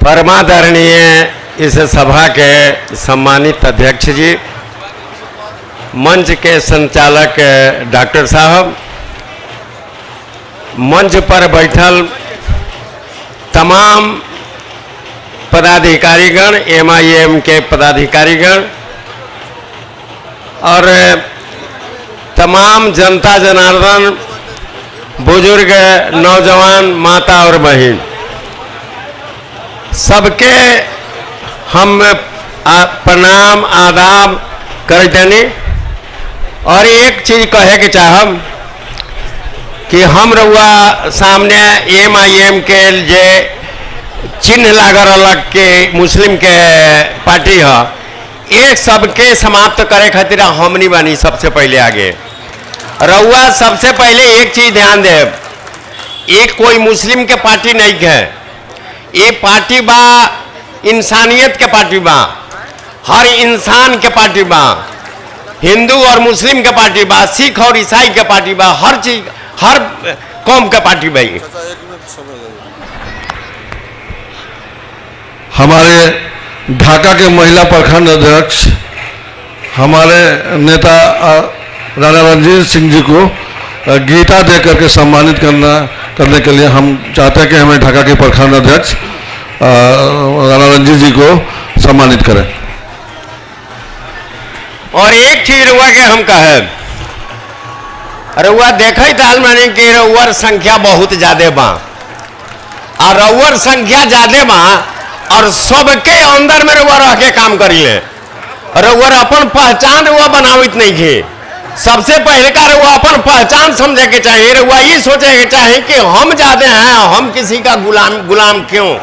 परमादरणीय इस सभा के सम्मानित अध्यक्ष जी, मंच के संचालक डॉक्टर साहब, मंच पर बैठल तमाम पदाधिकारीगण, MIM के पदाधिकारीगण और तमाम जनता जनार्दन, बुजुर्ग, नौजवान, माता और बहन, सबके हम प्रणाम आदाब करतनी। और एक चीज कहे के चाहब कि हम रउआ सामने MIM के जे चिन्ह लागल अलग के मुस्लिम के पार्टी है, ये सबके समाप्त करे खातिर हमनी बानी सबसे पहले आगे। रउआ सबसे पहले एक चीज ध्यान दे, एक कोई मुस्लिम के पार्टी नहीं है, ये पार्टी बा इंसानियत के पार्टी बा, हर इंसान के पार्टी बा, हिंदू और मुस्लिम के पार्टी बा, सिख और ईसाई के पार्टी बा, हर चीज हर कौम के पार्टी बा। हमारे ढाका के महिला प्रखंड अध्यक्ष हमारे नेता राणा रणजीत सिंह जी को गीता दे करके सम्मानित करने के लिए हम चाहते हैं कि हमें ढाका के प्रखंड अध्यक्ष राणा रणजीत जी को सम्मानित करें। और एक चीज रउआ के हम कहे, रउआ देखे ताल मानी कि रउअर संख्या बहुत ज्यादा बा, और रउअर संख्या ज्यादा बा और सबके अंदर में रउआ रह के काम करिए। रउअर अपन पहचान रउआ बनावित नहीं है। सबसे पहले का रउआ अपन पहचान समझे के चाहिए। रउआ ये सोचे के चाहिए कि हम ज्यादा हैं, हम किसी का गुलाम क्यों,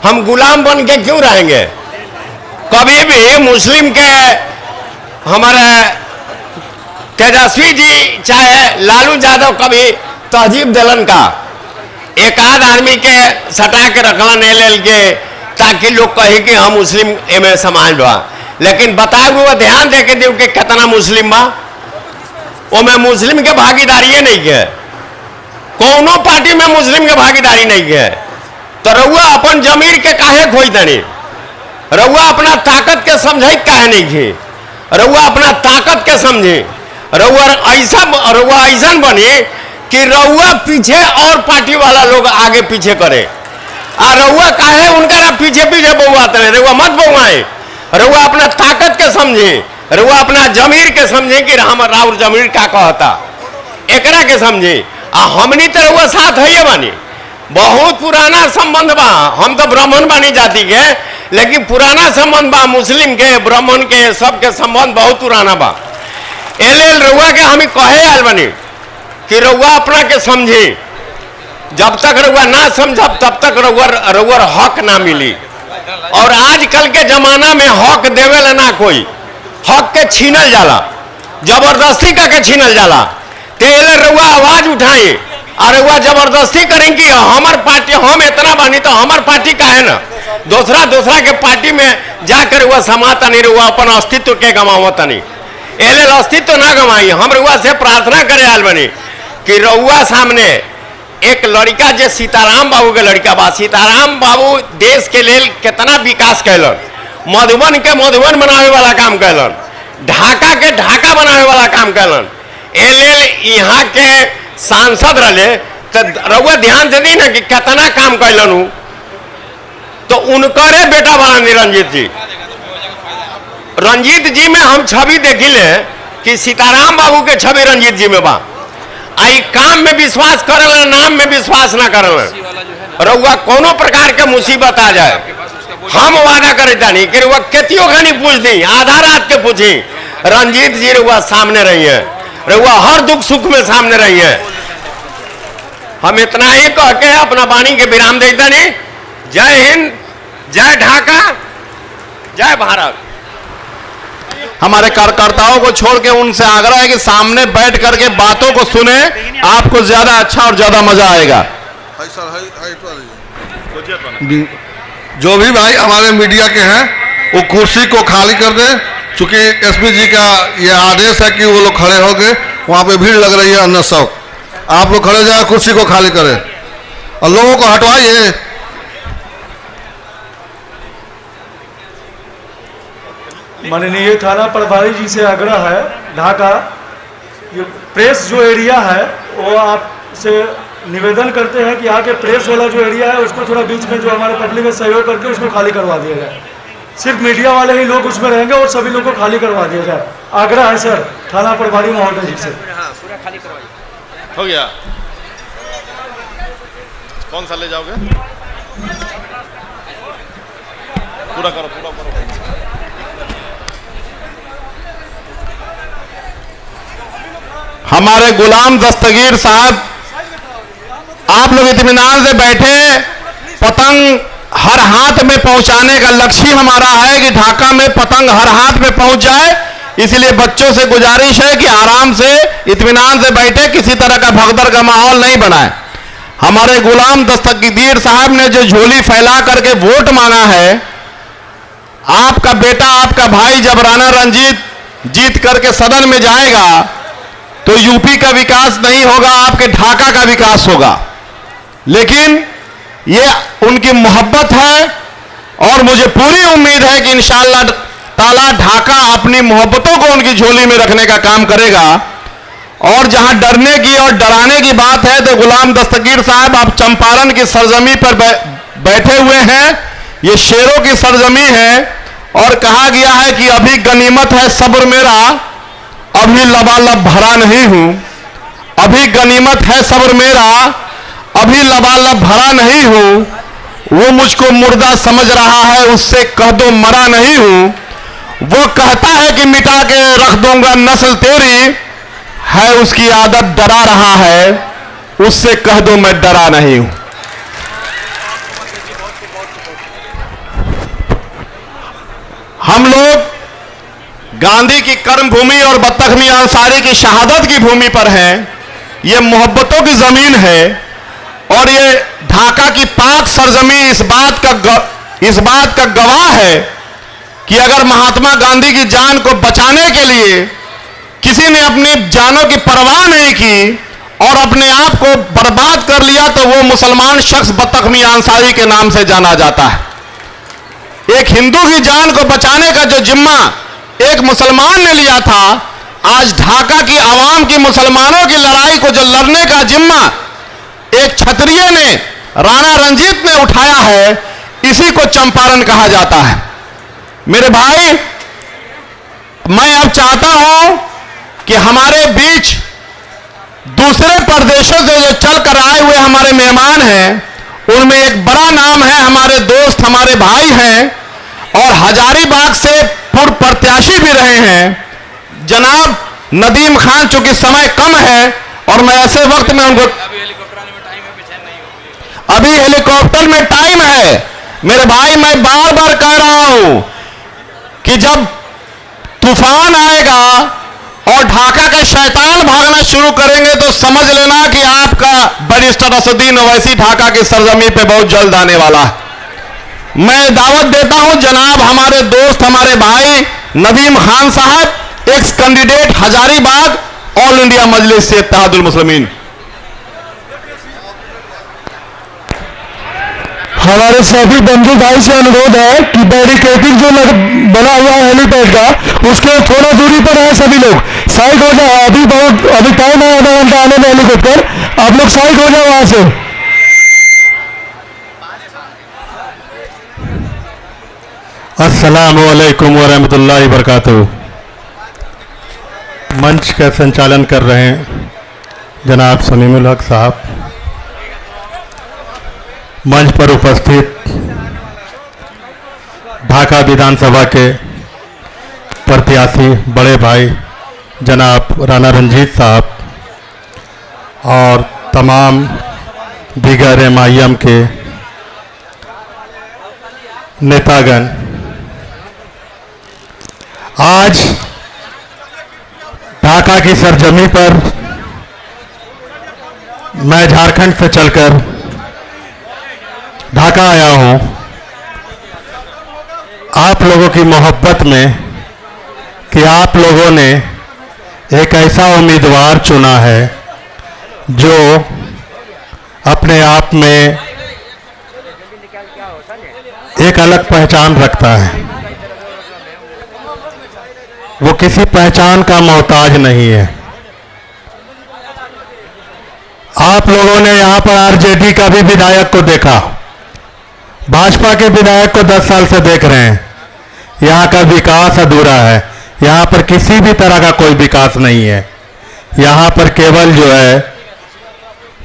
हम गुलाम बन के क्यों रहेंगे। कभी भी मुस्लिम के हमारे तेजस्वी जी चाहे लालू यादव कभी तहजीब दिलन का एक आध आदमी के सटा के रखलन ले के, ताकि लोग कहे कि हम मुस्लिम एमे समाज बा। लेकिन बताओ वो ध्यान दे के दियो कि कितना मुस्लिम बा, ओमे मुस्लिम के भागीदारी नहीं है, कोनो पार्टी में मुस्लिम के भागीदारी नहीं है। तो रउआ अपन जमीर के काहे खोई दनी, रउआ अपना ताकत के समझे काहे नहीं है, रउआ अपना ताकत के समझे। रउआ ऐसा बने कि रउआ पीछे और पार्टी वाला लोग आगे पीछे करे, और रउआ काहे उनका पीछे पीछे बउआते हैं। रउआ मत बउआए, रउआ अपना ताकत के समझे, रउआ अपना जमीर के समझे कि हम राउर जमीर का कहता, एकरा के समझे। हमनी तो रउआ साथ है बानी, बहुत पुराना संबंध बा। हम तो ब्राह्मण बानी जाति के, लेकिन पुराना संबंध बा मुस्लिम के, ब्राह्मण के, सबके संबंध बहुत पुराना बा। एले रउआ के हम कहे आल बानी कि रउआ अपना के समझे। जब तक रउआ ना समझब तब तक रउआ हक ना मिली। और आजकल के जमाना में हक देवेला ना कोई, हक के छीनल जाला, जबरदस्ती करके छीनल जाला। तेले रउआ आवाज उठाए और रउआ जबरदस्ती करें कि हमार पार्टी, हम इतना बानी तो हमार पार्टी का है ना, दूसरा के पार्टी में जाकर रउआ समाता नहीं, रउआ अपन अस्तित्व के गमावता नहीं। एले अस्तित्व ना गवाई। हम रउआ से प्रार्थना करे आल बनी कि रउआ सामने एक लड़का जे सीताराम बाबू के लड़का बा, सीताराम बाबू देश के लेल कितना विकास कैलन, मधुबन के मधुबन बनावे वाला काम कैलन, ढाका के ढाका बनावे वाला काम कैलन। एले यहाँ के सांसद रहे तो रउआ ध्यान से दी ना कि कितना काम कैलन। तो उनकरे बेटा बना रंजीत जी। रंजीत जी में हम छवि देखिले कि सीताराम बाबू के छवि रंजीत जी में बा। आई काम में विश्वास करल, नाम में विश्वास ना करल। रउआ कोनो प्रकार के मुसीबत आ जाए, हम वादा करे तानी कि रउआ केतियो घनी पूछ दी, आधा रात के पूछी, रंजीत जी रउआ सामने रही है, रउआ हर दुख सुख में सामने रही है। हम इतना ही कह के अपना वाणी के विराम देता नहीं। जय हिंद, जय ढाका, जय भारत। हमारे कार्यकर्ताओं को छोड़ के उनसे आग्रह है कि सामने बैठ करके बातों को सुने, आपको ज्यादा अच्छा और ज्यादा मजा आएगा। जो भी भाई हमारे मीडिया के हैं वो कुर्सी को खाली कर दें, चूंकि SP जी का यह आदेश है कि वो लोग खड़े होंगे, वहाँ पे भीड़ लग रही है अन्य सब। आप लोग खड़े जाए, कुर्सी को खाली करें और लोगों को हटवाइए। माननीय थाना प्रभारी जी से आग्रह है, ढाका ये प्रेस जो एरिया है वो आपसे निवेदन करते हैं कि यहाँ के प्रेस वाला जो एरिया है उसको थोड़ा बीच में जो हमारे पब्लिक में सहयोग करके उसको खाली करवा दिया जाए। सिर्फ मीडिया वाले ही लोग उसमें रहेंगे और सभी लोग को खाली करवा दिया जाए। आग्रह है सर थाना प्रभारी महोदय जी से। हो गया, कौन सा ले जाओगे? पूरा करो, पूरा करो। हमारे गुलाम दस्तगीर साहब, आप लोग इत्मीनान से बैठे। पतंग हर हाथ में पहुंचाने का लक्ष्य हमारा है कि ढाका में पतंग हर हाथ में पहुंच जाए। इसलिए बच्चों से गुजारिश है कि आराम से इत्मीनान से बैठे, किसी तरह का भगदड़ का माहौल नहीं बनाए। हमारे गुलाम दस्तगीर साहब ने जो झोली फैला करके वोट मांगा है, आपका बेटा, आपका भाई जब राणा रंजीत जीत करके सदन में जाएगा तो यूपी का विकास नहीं होगा, आपके ढाका का विकास होगा। लेकिन ये उनकी मोहब्बत है और मुझे पूरी उम्मीद है कि इंशाअल्लाह ताला ढाका अपनी मोहब्बतों को उनकी झोली में रखने का काम करेगा। और जहां डरने की और डराने की बात है तो गुलाम दस्तगीर साहब, आप चंपारण की सरजमी पर बैठे हुए हैं। ये शेरों की सरजमी है और कहा गया है कि अभी गनीमत है सब्र मेरा, अभी लबालब भरा नहीं हूं। अभी गनीमत है सब्र मेरा, अभी लबालब भरा नहीं हूं। वो मुझको मुर्दा समझ रहा है, उससे कह दो मरा नहीं हूं। वो कहता है कि मिटा के रख दूंगा नस्ल तेरी, है उसकी आदत डरा रहा है, उससे कह दो मैं डरा नहीं हूं। हम लोग गांधी की कर्म भूमि और बत्तख मियां अंसारी की शहादत की भूमि पर हैं। ये मोहब्बतों की जमीन है और ये ढाका की पाक सरजमी इस बात का गवाह है कि अगर महात्मा गांधी की जान को बचाने के लिए किसी ने अपनी जानों की परवाह नहीं की और अपने आप को बर्बाद कर लिया तो वो मुसलमान शख्स बत्तख मियां अंसारी के नाम से जाना जाता है। एक हिंदू की जान को बचाने का जो जिम्मा एक मुसलमान ने लिया था, आज ढाका की आवाम की मुसलमानों की लड़ाई को जो लड़ने का जिम्मा एक क्षत्रिय ने, राणा रंजीत ने उठाया है, इसी को चंपारण कहा जाता है। मेरे भाई, मैं अब चाहता हूं कि हमारे बीच दूसरे प्रदेशों से जो चल कर आए हुए हमारे मेहमान हैं, उनमें एक बड़ा नाम है, हमारे दोस्त, हमारे भाई हैं और हजारीबाग से पूर्व प्रत्याशी भी रहे हैं, जनाब नदीम खान। चूंकि समय कम है और मैं ऐसे वक्त में उनको, अभी हेलीकॉप्टर में टाइम है। मेरे भाई, मैं बार बार कह रहा हूं कि जब तूफान आएगा और ढाका के शैतान भागना शुरू करेंगे तो समझ लेना कि आपका बैरिस्टर असदुद्दीन ओवैसी ढाका की सरजमी पे बहुत जल्द आने वाला है। मैं दावत देता हूं जनाब हमारे दोस्त, हमारे भाई नदीम खान साहब, ex candidate Hazaribagh, all India Majlis से इत्तेहादुल मुस्लिमीन। हमारे सभी बंधु भाई से अनुरोध है कि बैरिकेडिंग जो बना हुआ है हेलीपैड का, उसके थोड़ा दूरी पर है। सभी लोग साइड हो जाओ, अभी टाइम है आधा घंटा आने में हेलीकॉप्टर, आप लोग साइड हो जाओ वहां से। अस्सलामु अलैकुम वरहमतुल्लाहि वबरकातुहू। मंच का संचालन कर रहे हैं जनाब समीमुल हक साहब, मंच पर उपस्थित ढाका विधानसभा के प्रत्याशी बड़े भाई जनाब राणा रंजीत साहब और तमाम दीगर MIM के नेतागण, आज ढाका की सरजमी पर मैं झारखंड से चलकर ढाका आया हूं, आप लोगों की मोहब्बत में कि आप लोगों ने एक ऐसा उम्मीदवार चुना है जो अपने आप में एक अलग पहचान रखता है। वो किसी पहचान का मोहताज नहीं है। आप लोगों ने यहां पर आरजेडी का भी विधायक को देखा, भाजपा के विधायक को 10 साल से देख रहे हैं। यहां का विकास अधूरा है, यहां पर किसी भी तरह का कोई विकास नहीं है। यहां पर केवल जो है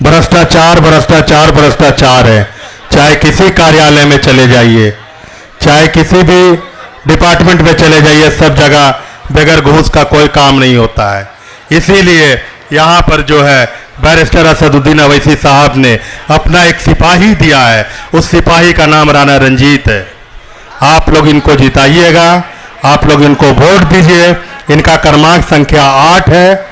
भ्रष्टाचार भ्रष्टाचार भ्रष्टाचार है। चाहे किसी कार्यालय में चले जाइए, चाहे किसी भी डिपार्टमेंट में चले जाइए, सब जगह बगैर घूस का कोई काम नहीं होता है। इसीलिए यहाँ पर जो है बैरिस्टर असदुद्दीन अवैसी साहब ने अपना एक सिपाही दिया है, उस सिपाही का नाम राणा रंजीत है। आप लोग इनको जिताइएगा, आप लोग इनको वोट दीजिए। इनका क्रमांक संख्या 8 है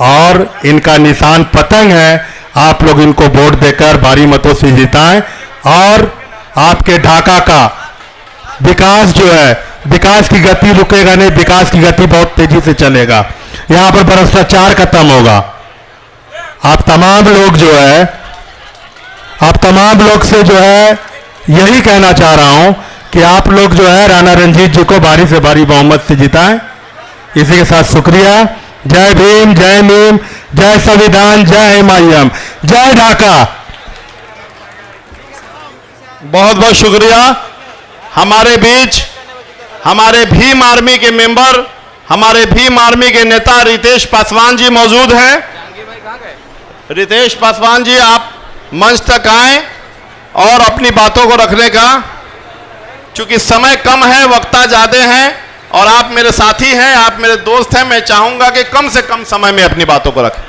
और इनका निशान पतंग है। आप लोग इनको वोट देकर भारी मतों से जिताएं और आपके ढाका का विकास जो है, विकास की गति रुकेगा नहीं, विकास की गति बहुत तेजी से चलेगा। यहां पर भ्रष्टाचार खत्म होगा। आप तमाम लोग जो है, आप तमाम लोग से जो है यही कहना चाह रहा हूं कि आप लोग जो है राणा रंजीत जी को भारी से भारी बहुमत से जिताएं। इसी के साथ शुक्रिया। जय भीम, जय नीम, जय संविधान, जय हिमायम, जय ढाका। बहुत बहुत शुक्रिया। हमारे बीच हमारे भीम आर्मी के मेंबर, हमारे भीम आर्मी के नेता रितेश पासवान जी मौजूद हैं। रितेश पासवान जी, आप मंच तक आएं और अपनी बातों को रखने का, चूंकि समय कम है, वक्ता ज्यादा हैं और आप मेरे साथी हैं, आप मेरे दोस्त हैं, मैं चाहूंगा कि कम से कम समय में अपनी बातों को रखें।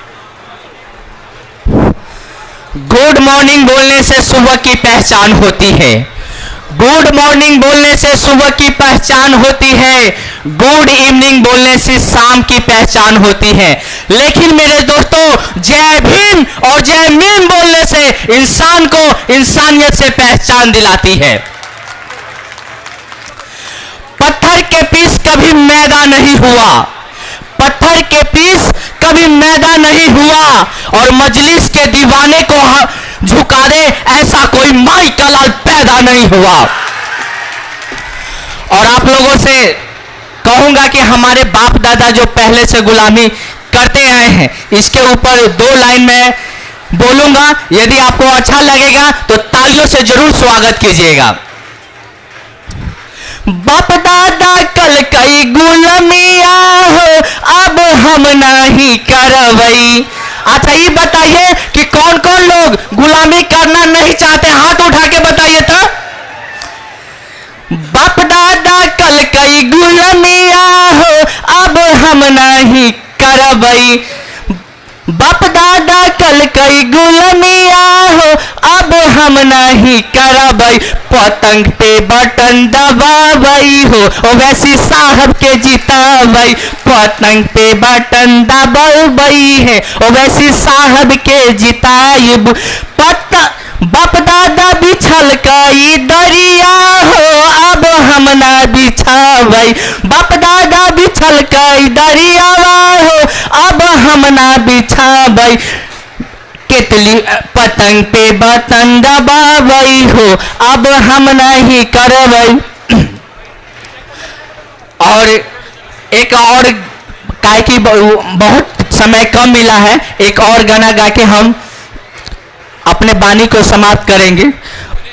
गुड मॉर्निंग बोलने से सुबह की पहचान होती है। गुड मॉर्निंग बोलने से सुबह की पहचान होती है। गुड इवनिंग बोलने से शाम की पहचान होती है। लेकिन मेरे दोस्तों, जय भीम और जय मीम बोलने से इंसान को इंसानियत से पहचान दिलाती है। पत्थर के पीस कभी मैदा नहीं हुआ, पत्थर के पीस कभी मैदा नहीं हुआ और मजलिस के दीवाने को झुका दे ऐसा कोई माई का लाल पैदा नहीं हुआ। और आप लोगों से कहूंगा कि हमारे बाप दादा जो पहले से गुलामी करते आए हैं, इसके ऊपर 2 लाइन में बोलूंगा। यदि आपको अच्छा लगेगा तो तालियों से जरूर स्वागत कीजिएगा। बाप दादा कल कई गुलामिया हो, अब हम नहीं करवई। अच्छा ये बताइए कि कौन कौन लोग गुलामी करना नहीं चाहते, हाथ उठा के बताइए तो। बाप दादा कल कई गुलामिया हो, अब हम नहीं करवई। बाप दादा कल कई गुलामिया हो, अब हम नहीं करवई। पतंग पे बटन दबावई हो, ओ वैसी साहब के जितावई। पतंग पे बटन दबावई है, ओ वैसी साहब के जिताइब। बाप दादा बिछल कई दरिया हो, अब हम ना बिछावई। बाप दादा बिछल कई दरिया हो, अब हम ना बिछावई। केतली पतंग पे बटन दबावई हो, अब हम नहीं करवई। और एक और गाय की बहुत समय कम मिला है, एक और गाना गा के हम अपने बानी को समाप्त करेंगे।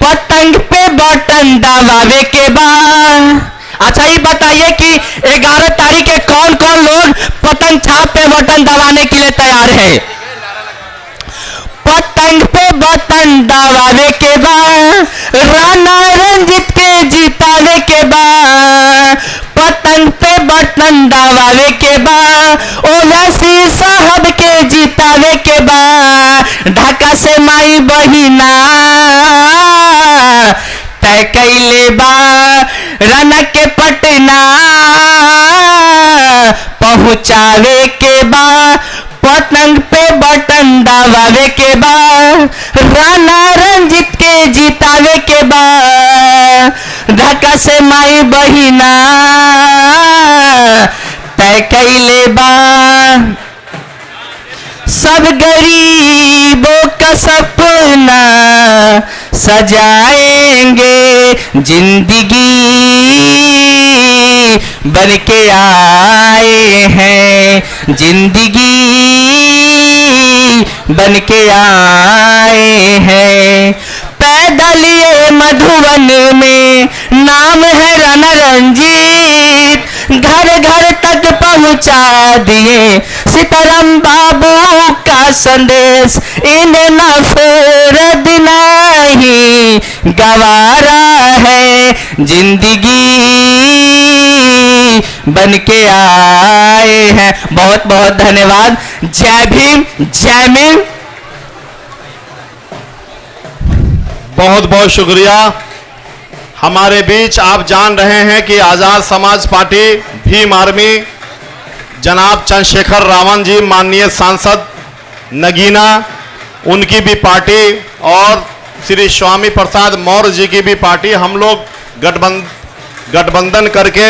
पतंग पे बटन दबावे के बाद, अच्छा ये बताइए कि 11 तारीख के कौन कौन लोग पतंग छाप पे बटन दबाने के लिए तैयार है। पतंग पे बटन दबावे के बाद, राणा रंजीत के जितावे के बाद। पतंग पे बटन दबावे के बाद, ओ वैसी साहब के जितावे के बाद। ढाका से माई बहिना तय कैले बा, राणा के पटना पहुंचावे के बाद। पतंग पे बटन दबावे के बाद, राणा रंजीत के जितावे के बाद। ढाका से माई बहिना तय कैले बा, सब गरीबों का सपना सजाएंगे, जिंदगी बन के आए हैं, जिंदगी बन के आए हैं। पैदल ये मधुबन में नाम है राणा रंजीत, घर घर तक पहुंचा दिए सीताराम बाबू का संदेश। इन्हें न फुर्सत नहीं गवारा है, जिंदगी बन के आए हैं। बहुत बहुत धन्यवाद। जय भीम, जय भीम। बहुत बहुत शुक्रिया। हमारे बीच आप जान रहे हैं कि आज़ाद समाज पार्टी भीम आर्मी जनाब चंद्रशेखर रावण जी माननीय सांसद नगीना, उनकी भी पार्टी और श्री स्वामी प्रसाद मौर्य जी की भी पार्टी, हम लोग गठबंधन करके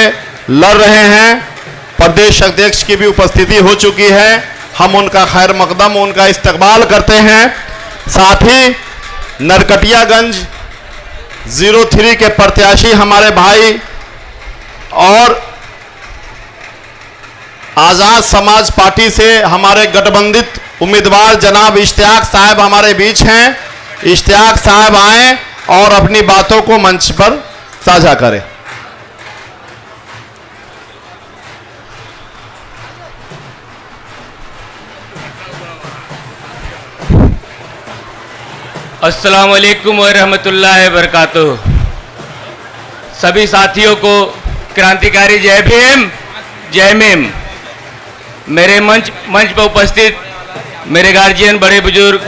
लड़ रहे हैं। प्रदेश अध्यक्ष की भी उपस्थिति हो चुकी है। हम उनका खैर मकदम, उनका इस्तकबाल करते हैं। साथ ही नरकटियागंज 03 के प्रत्याशी हमारे भाई और आज़ाद समाज पार्टी से हमारे गठबंधित उम्मीदवार जनाब इश्तियाक साहब हमारे बीच हैं। इश्तियाक साहब आएं और अपनी बातों को मंच पर साझा करें। अस्सलाम वालेकुम व रहमतुल्लाहि व बरकातुहू। सभी साथियों को क्रांतिकारी जय भीम, जय भीम। मेरे मंच पर उपस्थित मेरे गार्जियन, बड़े बुजुर्ग,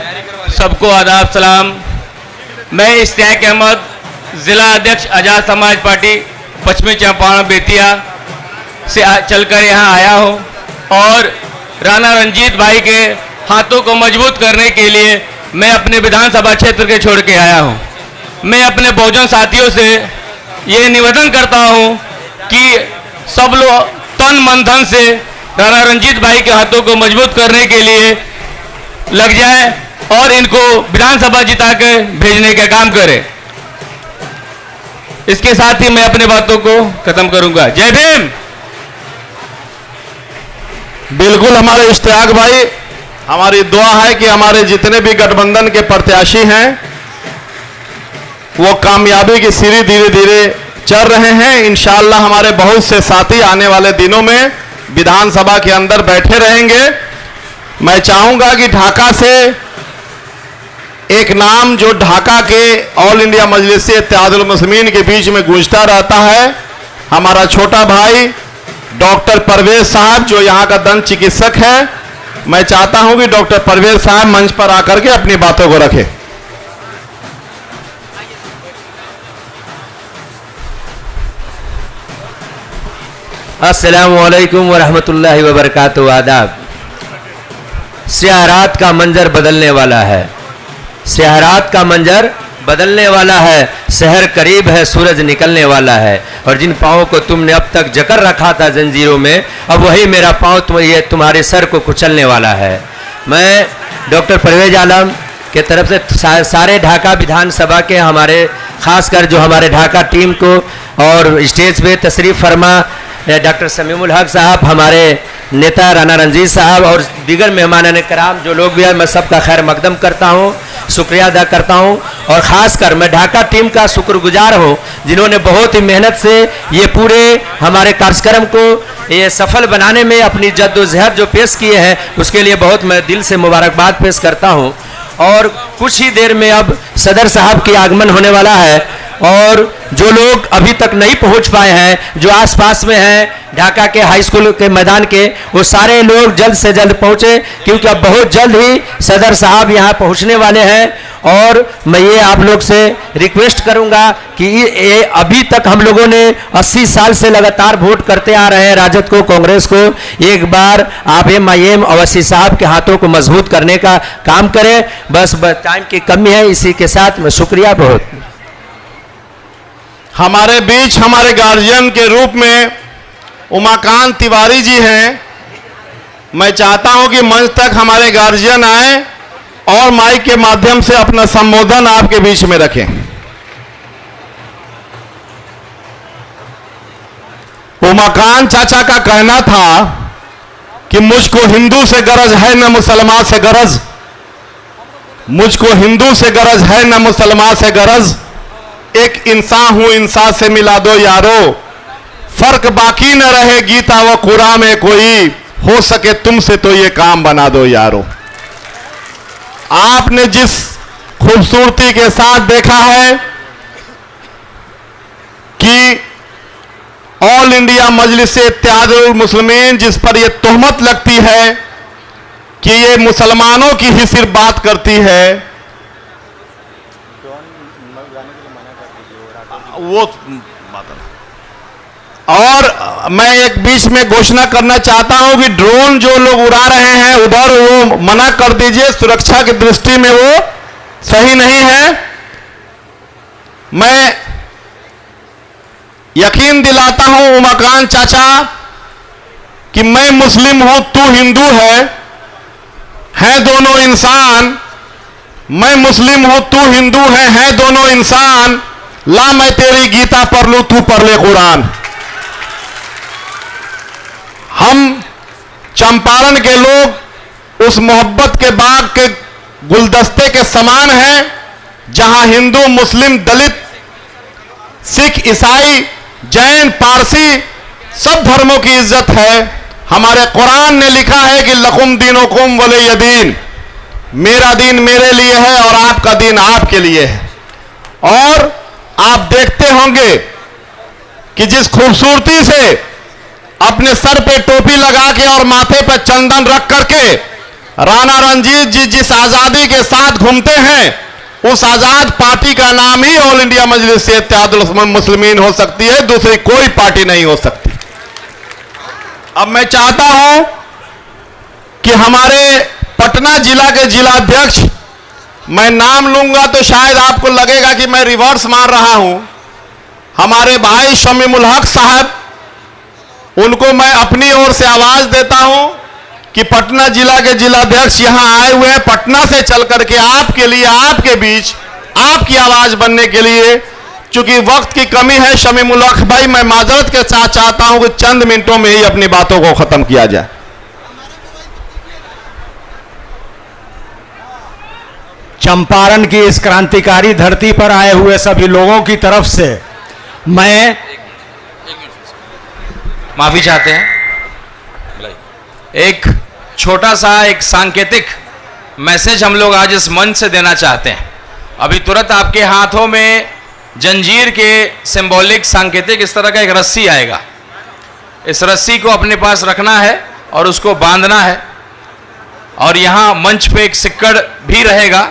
सबको आदाब सलाम। मैं इश्तियाक अहमद, ज़िला अध्यक्ष आज़ाद समाज पार्टी पश्चिमी चंपारण बेतिया से चलकर यहाँ आया हूँ और राणा रंजीत भाई के हाथों को मजबूत करने के लिए मैं अपने विधानसभा क्षेत्र के छोड़ के आया हूं। मैं अपने बहुजन साथियों से ये निवेदन करता हूं कि सब लोग तन मन धन से राणा रंजीत भाई के हाथों को मजबूत करने के लिए लग जाए और इनको विधानसभा जिता के भेजने का काम करें। इसके साथ ही मैं अपने बातों को खत्म करूंगा। जय भीम। बिल्कुल हमारे इश्तियाक भाई, हमारी दुआ है कि हमारे जितने भी गठबंधन के प्रत्याशी हैं वो कामयाबी की सीढ़ी धीरे धीरे चल रहे हैं। इंशाअल्लाह हमारे बहुत से साथी आने वाले दिनों में विधानसभा के अंदर बैठे रहेंगे। मैं चाहूंगा कि ढाका से एक नाम जो ढाका के ऑल इंडिया मजलिस इत्तेहादुल मुस्लिमीन के बीच में गूंजता रहता है, हमारा छोटा भाई डॉक्टर परवेज साहब जो यहाँ का दंत चिकित्सक है। मैं चाहता हूं कि डॉक्टर परवेज साहब मंच पर आकर के अपनी बातों को रखें। अस्सलामु अलैकुम वरहमतुल्लाहि वबरकातुहू। आदाब। सियारात का मंजर बदलने वाला है, सियारात का मंजर बदलने वाला है। शहर करीब है, सूरज निकलने वाला है। और जिन पाँवों को तुमने अब तक जकड़ रखा था जंजीरों में, अब वही मेरा पाँव तुम्हारे सर को कुचलने वाला है। मैं डॉक्टर परवेज आलम के तरफ से सारे ढाका विधानसभा के हमारे खासकर जो हमारे ढाका टीम को और स्टेज पे तशरीफ़ फरमा डॉक्टर समीमुल हक साहब, हमारे नेता राणा रंजीत साहब और दीगर मेहमान कराम जो लोग भी हैं, मैं सबका खैर मकदम करता हूँ, शुक्रिया अदा करता हूँ। और ख़ासकर मैं ढाका टीम का शुक्रगुजार हूँ जिन्होंने बहुत ही मेहनत से ये पूरे हमारे कार्यक्रम को ये सफल बनाने में अपनी जद्दोजहद जो पेश किए हैं उसके लिए बहुत मैं दिल से मुबारकबाद पेश करता हूँ। और कुछ ही देर में अब सदर साहब की आगमन होने वाला है और जो लोग अभी तक नहीं पहुंच पाए हैं, जो आसपास में हैं ढाका के हाई स्कूल के मैदान के, वो सारे लोग जल्द से जल्द पहुंचे क्योंकि अब बहुत जल्द ही सदर साहब यहां पहुंचने वाले हैं। और मैं ये आप लोग से रिक्वेस्ट करूंगा कि ये अभी तक हम लोगों ने 80 साल से लगातार वोट करते आ रहे हैं राजद को, कांग्रेस को। एक बार आप MIM अवसी साहब के हाथों को मजबूत करने का काम करें। बस टाइम की कमी है, इसी के साथ मैं शुक्रिया। बहुत हमारे बीच हमारे गार्जियन के रूप में उमाकांत तिवारी जी हैं। मैं चाहता हूं कि मंच तक हमारे गार्जियन आए और माइक के माध्यम से अपना संबोधन आपके बीच में रखें। उमाकांत चाचा का कहना था कि मुझको हिंदू से गरज है न मुसलमान से गरज, मुझको हिंदू से गरज है न मुसलमान से गरज, एक इंसान हूं इंसान से मिला दो यारो, फर्क बाकी न रहे गीता व कुरान में कोई, हो सके तुमसे तो ये काम बना दो यारो। आपने जिस खूबसूरती के साथ देखा है कि ऑल इंडिया मजलिस इत्तेहादुल मुस्लिमीन जिस पर यह तोहमत लगती है कि ये मुसलमानों की ही सिर्फ बात करती है, वो और मैं एक बीच में घोषणा करना चाहता हूं कि ड्रोन जो लोग उड़ा रहे हैं उधर वो मना कर दीजिए, सुरक्षा की दृष्टि में वो सही नहीं है। मैं यकीन दिलाता हूं उमाकांत चाचा कि मैं मुस्लिम हूं तू हिंदू है दोनों इंसान, मैं मुस्लिम हूं तू हिंदू है दोनों इंसान, ला मैं तेरी गीता पढ़ लूं तू पढ़ ले कुरान। हम चंपारण के लोग उस मोहब्बत के बाग के गुलदस्ते के समान हैं जहां हिंदू मुस्लिम दलित सिख ईसाई जैन पारसी सब धर्मों की इज्जत है। हमारे कुरान ने लिखा है कि लकुम दीनुकुम वलिय दीन, मेरा दीन मेरे लिए है और आपका दीन आपके लिए है। और आप देखते होंगे कि जिस खूबसूरती से अपने सर पे टोपी लगा के और माथे पर चंदन रख करके राणा रणजीत जी जिस आजादी के साथ घूमते हैं, उस आजाद पार्टी का नाम ही ऑल इंडिया मजलिस इत्तेहादुल मुस्लिमीन हो सकती है, दूसरी कोई पार्टी नहीं हो सकती। अब मैं चाहता हूं कि हमारे पटना जिला के जिलाध्यक्ष, मैं नाम लूंगा तो शायद आपको लगेगा कि मैं रिवर्स मार रहा हूं, हमारे भाई शमीमुल हक साहब, उनको मैं अपनी ओर से आवाज देता हूं कि पटना जिला के जिलाध्यक्ष यहां आए हुए हैं पटना से चल करके आपके लिए, आपके बीच आपकी आवाज बनने के लिए। चूंकि वक्त की कमी है शमीमुल हक भाई, मैं माजरत के साथ चाहता हूं कि चंद मिनटों में ही अपनी बातों को खत्म किया जाए। चंपारण की इस क्रांतिकारी धरती पर आए हुए सभी लोगों की तरफ से मैं माफी चाहते हैं। एक छोटा सा एक सांकेतिक मैसेज हम लोग आज इस मंच से देना चाहते हैं। अभी तुरंत आपके हाथों में जंजीर के सिंबॉलिक सांकेतिक इस तरह का एक रस्सी आएगा, इस रस्सी को अपने पास रखना है और उसको बांधना है। और यहाँ मंच पे एक सिक्कड़ भी रहेगा,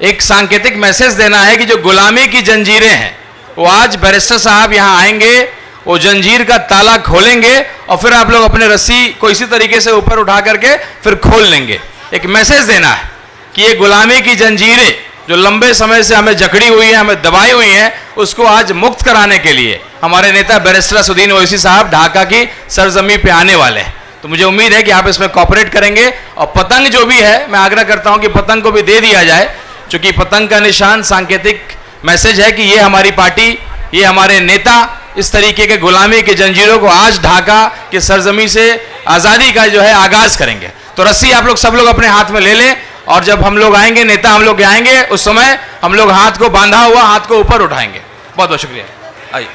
एक सांकेतिक मैसेज देना है कि जो गुलामी की जंजीरें हैं वो आज बैरिस्टर साहब यहाँ आएंगे, वो जंजीर का ताला खोलेंगे और फिर आप लोग अपने रस्सी को इसी तरीके से ऊपर उठा करके फिर खोल लेंगे। एक मैसेज देना है कि ये गुलामी की जंजीरें जो लंबे समय से हमें जकड़ी हुई है, हमें दबाई हुई हैं, उसको आज मुक्त कराने के लिए हमारे नेता बैरिस्टर असदुद्दीन ओवैसी साहब ढाका की सरजमी पे आने वाले हैं। तो मुझे उम्मीद है कि आप इसमें कोऑपरेट करेंगे। और पतंग जो भी है, मैं आग्रह करता हूं कि पतंग को भी दे दिया जाए, क्योंकि पतंग का निशान सांकेतिक मैसेज है कि ये हमारी पार्टी, ये हमारे नेता इस तरीके के गुलामी की जंजीरों को आज ढाका की सरजमी से आज़ादी का जो है आगाज करेंगे। तो रस्सी आप लोग सब लोग अपने हाथ में ले लें और जब हम लोग आएंगे, नेता हम लोग आएंगे, उस समय हम लोग हाथ को बांधा हुआ हाथ को ऊपर उठाएंगे। बहुत बहुत शुक्रिया। आइए।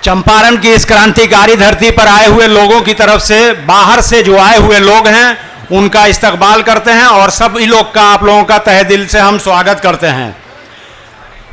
चंपारण की इस क्रांतिकारी धरती पर आए हुए लोगों की तरफ से, बाहर से जो आए हुए लोग हैं उनका इस्तकबाल करते हैं और सभी लोग का, आप लोगों का तहे दिल से हम स्वागत करते हैं।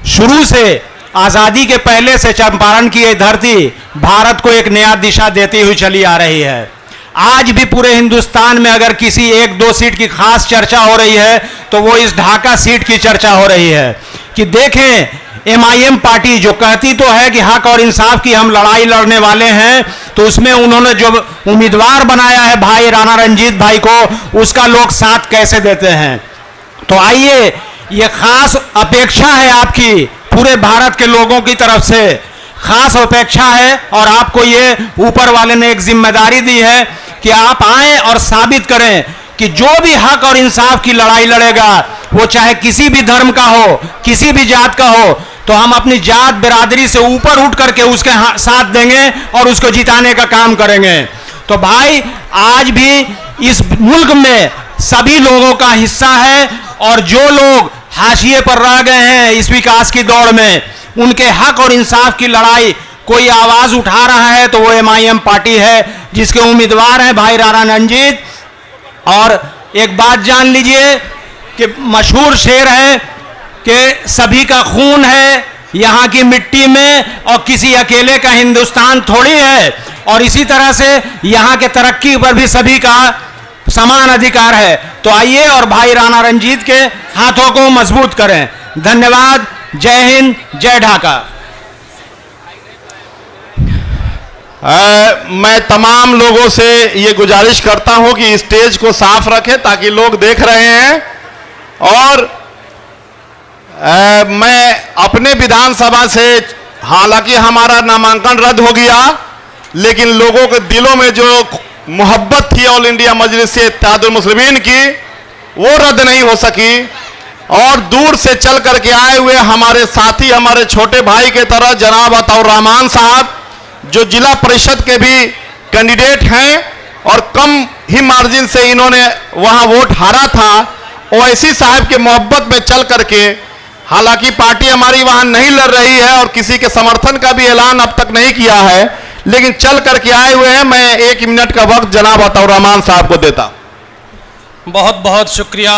शुरू से, आज़ादी के पहले से चंपारण की ये धरती भारत को एक नया दिशा देती हुई चली आ रही है। आज भी पूरे हिंदुस्तान में अगर किसी एक दो सीट की खास चर्चा हो रही है तो वो इस ढाका सीट की चर्चा हो रही है कि देखें, MIM पार्टी जो कहती तो है कि हक और इंसाफ की हम लड़ाई लड़ने वाले हैं, तो उसमें उन्होंने जो उम्मीदवार बनाया है भाई राणा रंजीत भाई को, उसका लोग साथ कैसे देते हैं। तो आइए, ये खास अपेक्षा है आपकी, पूरे भारत के लोगों की तरफ से खास अपेक्षा है और आपको ये ऊपर वाले ने एक जिम्मेदारी दी है कि आप आएं और साबित करें कि जो भी हक और इंसाफ की लड़ाई लड़ेगा, वो चाहे किसी भी धर्म का हो, किसी भी जात का हो, तो हम अपनी जात बिरादरी से ऊपर उठ करके उसके साथ देंगे और उसको जिताने का काम करेंगे। तो भाई आज भी इस मुल्क में सभी लोगों का हिस्सा है और जो लोग हाशिए पर रह गए हैं इस विकास की दौड़ में, उनके हक और इंसाफ की लड़ाई कोई आवाज उठा रहा है तो वो MIM पार्टी है जिसके उम्मीदवार हैं भाई राणा रंजीत। और एक बात जान लीजिए कि मशहूर शेर है कि सभी का खून है यहाँ की मिट्टी में और किसी अकेले का हिंदुस्तान थोड़ी है, और इसी तरह से यहाँ के तरक्की पर भी सभी का समान अधिकार है। तो आइए और भाई राणा रंजीत के हाथों को मजबूत करें। धन्यवाद। जय हिंद, जय ढाका। मैं तमाम लोगों से ये गुजारिश करता हूं कि स्टेज को साफ रखें ताकि लोग देख रहे हैं। और मैं अपने विधानसभा से, हालांकि हमारा नामांकन रद्द हो गया, लेकिन लोगों के दिलों में जो मोहब्बत थी ऑल इंडिया मजलिस इत्तेहादुल मुस्लिमीन की, वो रद्द नहीं हो सकी। और दूर से चल करके आए हुए हमारे साथी, हमारे छोटे भाई के तरह जनाब अताउर रहमान साहब, जो जिला परिषद के भी कैंडिडेट हैं और कम ही मार्जिन से इन्होंने वहां वोट हारा था, ओवैसी साहब के मोहब्बत में चल करके, हालांकि पार्टी हमारी वहां नहीं लड़ रही है और किसी के समर्थन का भी ऐलान अब तक नहीं किया है, लेकिन चल करके आए हुए हैं। मैं 1 मिनट का वक्त जनाब अताउर रहमान साहब को देता। बहुत बहुत शुक्रिया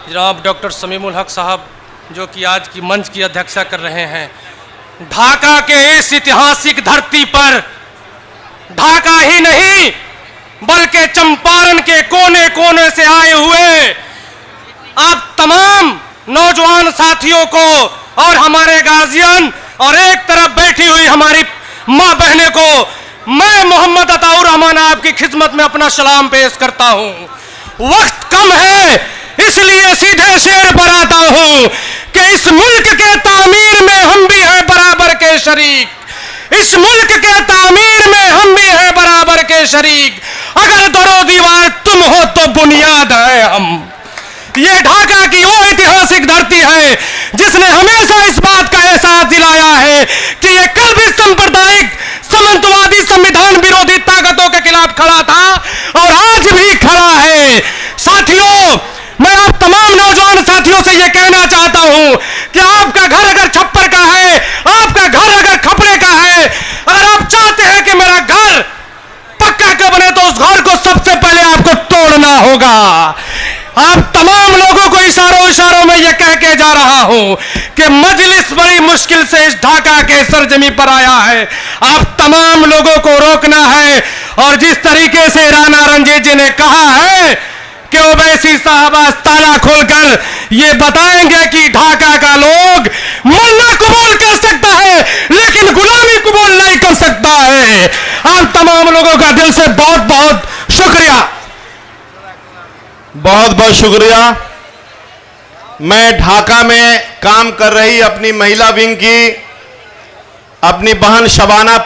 जनाब डॉक्टर समीमुल हक साहब, जो कि आज की मंच की अध्यक्षता कर रहे हैं। ढाका के इस ऐतिहासिक धरती पर ढाका ही नहीं बल्कि चंपारण के कोने कोने से आए हुए आप तमाम नौजवान साथियों को और हमारे गार्जियन और एक तरफ बैठी हुई हमारी मां बहनें को मैं मोहम्मद अताउर रहमान आपकी खिदमत में अपना सलाम पेश करता हूं। वक्त कम है इसलिए सीधे शेर पर आता हूं कि इस मुल्क के तामीर में हम भी हैं बराबर के शरीक। इस मुल्क के तामीर में हम भी हैं बराबर के शरीक। अगर दरो दीवार तुम हो तो बुनियाद है हम। ये ढाका की वो ऐतिहासिक धरती है जिसने हमेशा इस बात का एहसास दिलाया है कि ये कल भी सांप्रदायिक सामंतवादी संविधान विरोधी ताकतों के खिलाफ खड़ा था और आज भी खड़ा है। साथियों, मैं आप तमाम नौजवान साथियों से यह कहना चाहता हूं कि आपका घर अगर छप्पर का है, आपका घर अगर खपड़े का है, अगर आप चाहते हैं कि मेरा घर पक्का का बने तो उस घर को सबसे पहले आपको तोड़ना होगा। आप तमाम लोगों को इशारों में यह कह के जा रहा हूं कि मजलिस बड़ी मुश्किल से इस ढाका के सरजमी पर आया है। आप तमाम लोगों को रोकना है और जिस तरीके से राणा रंजीत जी ने कहा है कि ओवैसी साहब ताला खोलकर ये बताएंगे कि ढाका का लोग मरना कबूल कर सकता है लेकिन गुलामी कबूल नहीं कर सकता है। आप तमाम लोगों का दिल से बहुत बहुत शुक्रिया। बहुत बहुत शुक्रिया। मैं ढाका में काम कर रही अपनी महिला विंग की अपनी बहन शबाना